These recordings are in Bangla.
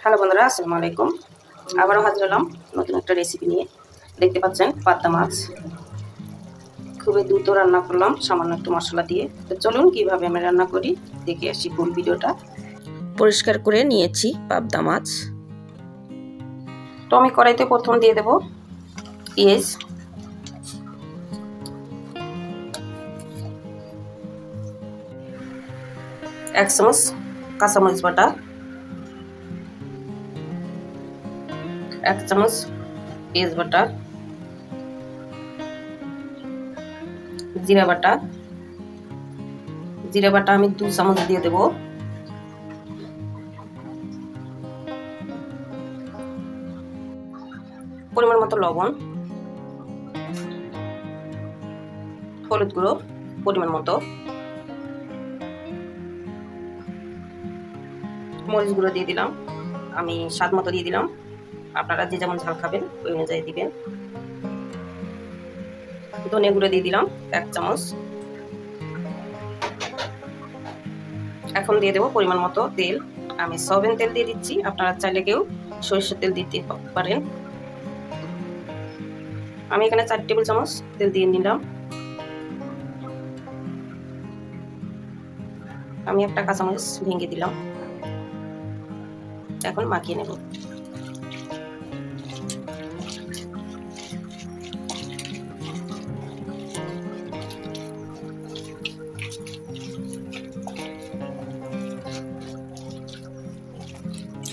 হ্যালো বন্ধুরা, আসসালামু আলাইকুম। আবারও হাজির হলাম নতুন একটা রেসিপি নিয়ে। দেখতে পাচ্ছেন পাবদা মাছ খুবই দ্রুত রান্না করলাম সামান্য একটু মশলা দিয়ে। তো চলুন কিভাবে আমি রান্না করি দেখে আসি ফুল ভিডিওটা। পরিষ্কার করে নিয়েছি পাবদা মাছ। তো আমি কড়াইতে প্রথম দিয়ে দেব পেঁয়াজ, এক চামচ কাঁচামরিচ বাটা, এক চামচ পেঁয়াজ বাটা, জিরা বাটা। জিরা বাটা আমি 2 চামচ দিয়ে দেব। পরিমাণ মতো লবণ, হলুদ গুঁড়ো পরিমাণ মতো, মরিচ গুঁড়ো দিয়ে দিলাম, আমি স্বাদ মতো দিয়ে দিলাম। আপনারা যে যেমন ঝাল খাবেন ওই অনুযায়ী দিবেন। ধনে গুঁড়ো দিয়ে দিলাম 1 চামচ। এখন দিয়ে দেবো পরিমাণ মতো তেল। আমি সয়াবিন তেল দিয়ে দিচ্ছি, আপনারা চাইলে কেউ সরিষার তেল দিতে পারেন। আমি এখানে 4 টেবিল চামচ তেল দিয়ে নিলাম। আমি একটা কাঁচামরিচ ভেঙে দিলাম। এখন মাখিয়ে নেব।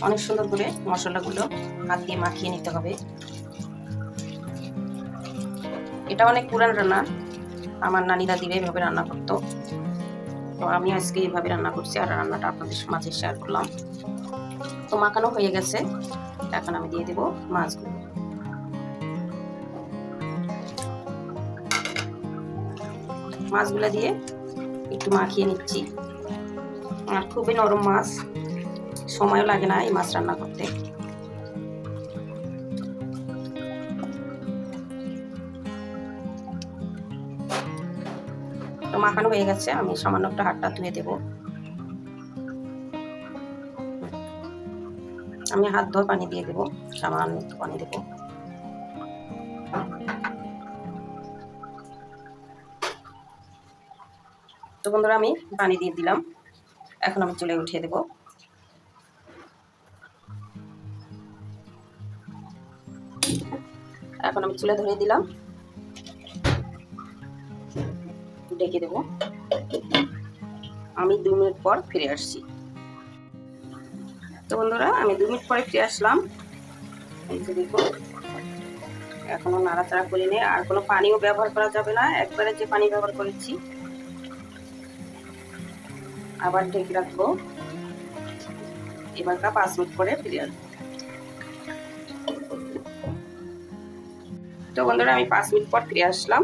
অনেক সুন্দর করে মশলাগুলো হাত দিয়ে মাখিয়ে নিতে হবে। এটা অনেক পুরান রান্না, আমার নানি দাদিরা এইভাবে রান্না করতো। তো আমি আজকে এইভাবে রান্না করছি আর রান্নাটা আপনাদের মাঝে শেয়ার করলাম। তো মাখানো হয়ে গেছে, এখন আমি দিয়ে দেব মাছগুলো। মাছগুলো দিয়ে একটু মাখিয়ে নিচ্ছি। আর খুবই নরম মাছ, সময়ও লাগে না এই মাছ রান্না করতে। তো মাখানো হয়ে গেছে, আমি সামান্য একটা হাতটা ধুয়ে দেব। আমি হাত ধোয়া পানি দিয়ে দেব, সামান্য একটু পানি দেব। তো বন্ধুরা আমি পানি দিয়ে দিলাম, এখন আমি চুলায় উঠিয়ে দেব। এখন আমি চুলা ধরিয়ে দিলাম, ঢেকে দেব। আমি 2 মিনিট পর ফিরে আসছি। তো বন্ধুরা আমি 2 মিনিট পরে ফিরে আসলাম। এই যে দেখুন, এখনো নাড়াচাড়া করে নিয়ে আর কোনো পানিও ব্যবহার করা যাবে না, একবারে যে পানি ব্যবহার করেছি। আবার ঢেকে রাখবো, এবার 5 মিনিট পরে ফিরে আসবো। তো বন্ধুরা আমি 5 মিনিট পর ফিরে আসলাম।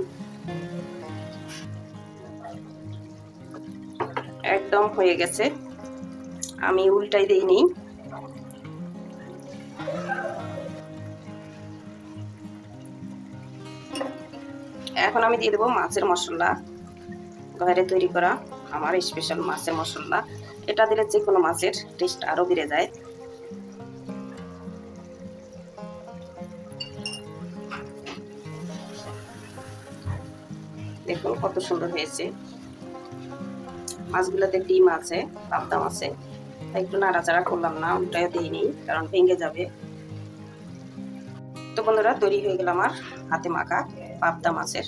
একদম হয়ে গেছে, আমি উল্টাই দিইনি। এখন আমি দিয়ে দেবো মাছের মশলা, ঘরে তৈরি করা আমার স্পেশাল মাছের মশলা। এটা দিলে যে কোনো মাছের টেস্ট আরো বেড়ে যায়। দেখুন কত সুন্দর হয়েছে। মাছগুলোতে ডিম আছে, পাবদা মাছে, তাই একটু নাড়াচাড়া করলাম না, উল্টায় দিইনি কারণ ভেঙে যাবে। তো বন্ধুরা তৈরি হয়ে গেল আমার হাতে মাখা পাবদা মাছের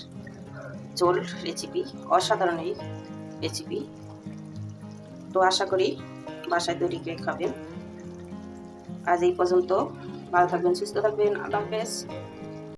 ঝোল রেসিপি, অসাধারণ এই রেসিপি। তো আশা করি বাসায় তৈরি করে খাবেন। আজ এই পর্যন্ত, ভালো থাকবেন, সুস্থ থাকবেন, আল্লাহ হাফেজ।